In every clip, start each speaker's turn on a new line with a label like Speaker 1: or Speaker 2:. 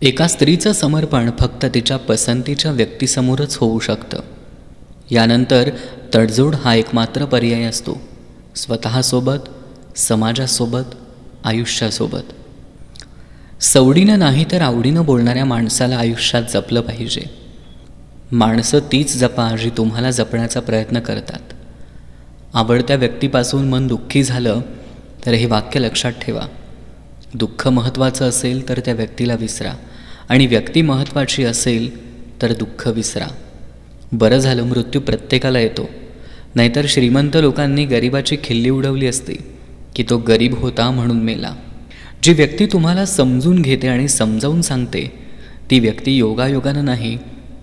Speaker 1: एका स्त्रीचं समर्पण फक्त तिच्या पसंतीच्या व्यक्तीसमोरच होऊ शकतं. यानंतर तडजोड हा एकमात्र पर्याय असतो, स्वतःसोबत, समाजासोबत, आयुष्यासोबत. सवडीनं नाही तर आवडीनं बोलणाऱ्या माणसाला आयुष्यात जपलं पाहिजे. माणसं तीच जपा जी तुम्हाला जपण्याचा प्रयत्न करतात. आवडत्या व्यक्तीपासून मन दुःखी झालं तर हे वाक्य लक्षात ठेवा. दुःख महत्त्वाचं असेल तर त्या व्यक्तीला विसरा, आणि व्यक्ती महत्त्वाची असेल तर दुःख विसरा. बरं झालं मृत्यू प्रत्येकाला येतो, नाहीतर श्रीमंत लोकांनी गरिबाची खिल्ली उडवली असती की तो गरीब होता म्हणून मेला. जी व्यक्ती तुम्हाला समजून घेते आणि समजावून सांगते ती व्यक्ती योगायोगानं नाही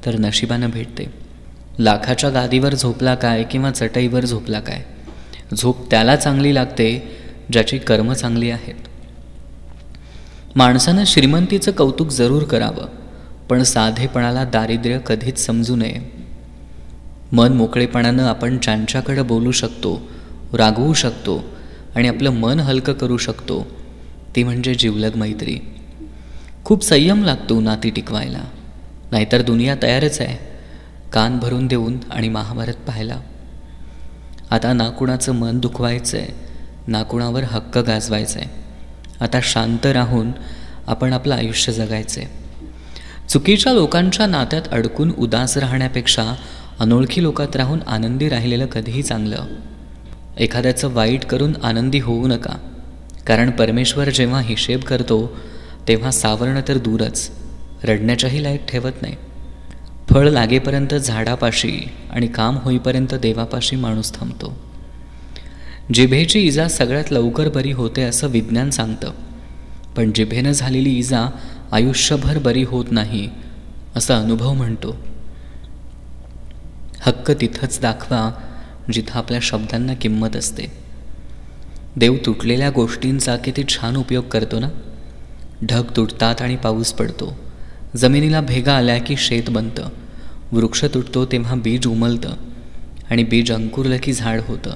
Speaker 1: तर नशिबानं भेटते. लाखाच्या गादीवर झोपला काय किंवा चटईवर झोपला काय, झोप त्याला चांगली लागते ज्याची कर्म चांगली आहेत. माणसानं श्रीमंतीचं कौतुक जरूर करावं, पण साधेपणाला दारिद्र्य कधीच समजू नये. मन मोकळेपणानं आपण ज्यांच्याकडे बोलू शकतो, रागवू शकतो आणि आपलं मन हलकं करू शकतो ती म्हणजे जिवलग मैत्री. खूप संयम लागतो नाती टिकवायला, नाहीतर दुनिया तयारच आहे कान भरून देऊन आणि महाभारत पाहायला. आता ना कुणाचं मन दुखवायचं आहे, ना कुणावर हक्क गाजवायचा आहे. आता शांत राहून आपण आपलं आयुष्य जगायचं आहे. चुकीच्या लोकांच्या नात्यात अडकून उदास राहण्यापेक्षा अनोळखी लोकात राहून आनंदी राहिलेलं कधीही चांगलं. एखाद्याचं वाईट करून आनंदी होऊ नका, कारण परमेश्वर जेव्हा हिशेब करतो तेव्हा सावरणं तर दूरच, रडण्याच्याही लायक ठेवत नाही. फळ लागेपर्यंत झाडापाशी आणि काम होईपर्यंत देवापाशी माणूस थांबतो. जिभेची इजा सगळ्यात लवकर बरी होते असं विज्ञान सांगतं, पण जिभेनं झालेली इजा आयुष्यभर बरी होत नाही असा अनुभव म्हणतो. हक्क तिथंच दाखवा जिथं आपल्या शब्दांना किंमत असते. देव तुटलेल्या गोष्टींचा किती छान उपयोग करतो ना. ढग तुटतात आणि पाऊस पडतो, जमिनीला भेगा आल्या की शेत बनतं, वृक्ष तुटतो तेव्हा बीज उमलतं आणि बीज अंकुरलं की झाड होतं.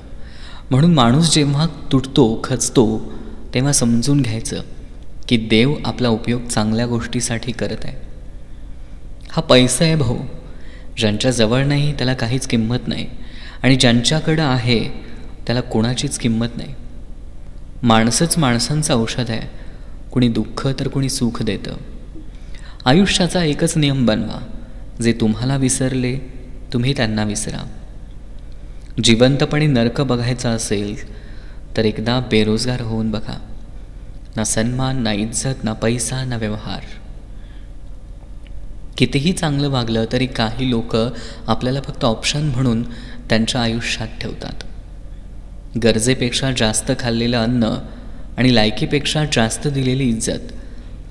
Speaker 1: म्हणून माणूस जेव्हा तुटतो, खचतो, तेव्हा समजून घ्यायचं की देव आपला उपयोग चांगल्या गोष्टीसाठी करत आहे. हा पैसा आहे भाऊ, ज्यांच्या जवळ नाही त्याला काहीच किंमत नाही, आणि ज्यांच्याकडं आहे त्याला कोणाचीच किंमत नाही. माणसंच माणसांचं औषध आहे, कुणी दुःख तर कुणी सुख देतं. आयुष्याचा एकच नियम बनवा, जे तुम्हाला विसरले तुम्ही त्यांना विसरा. जिवंतपणे नरक बघायचा असेल तर एकदा बेरोजगार होऊन बघा. ना सन्मान, ना इज्जत, ना पैसा, ना व्यवहार. कितीही चांगलं वागलं तरी काही लोक आपल्याला फक्त ऑप्शन म्हणून त्यांच्या आयुष्यात ठेवतात. गरजेपेक्षा जास्त खाल्लेलं अन्न आणि लायकीपेक्षा जास्त दिलेली इज्जत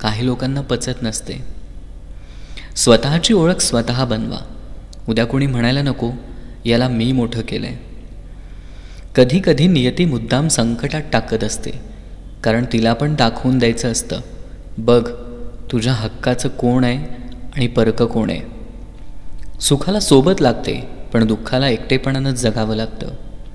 Speaker 1: काही लोकांना पचत नसते. स्वतःची ओळख स्वतः बनवा. उद्या कोणी म्हणायला नको याला मी मोठं केलंय. कधी कधी नियती मुद्दाम संकटात टाकत असते, कारण तिला पण दाखवून द्यायचं असतं, बघ तुझ्या हक्काचं कोण आहे आणि परकं कोण आहे. सुखाला सोबत लागते, पण दुःखाला एकटेपणानंच जगावं लागतं.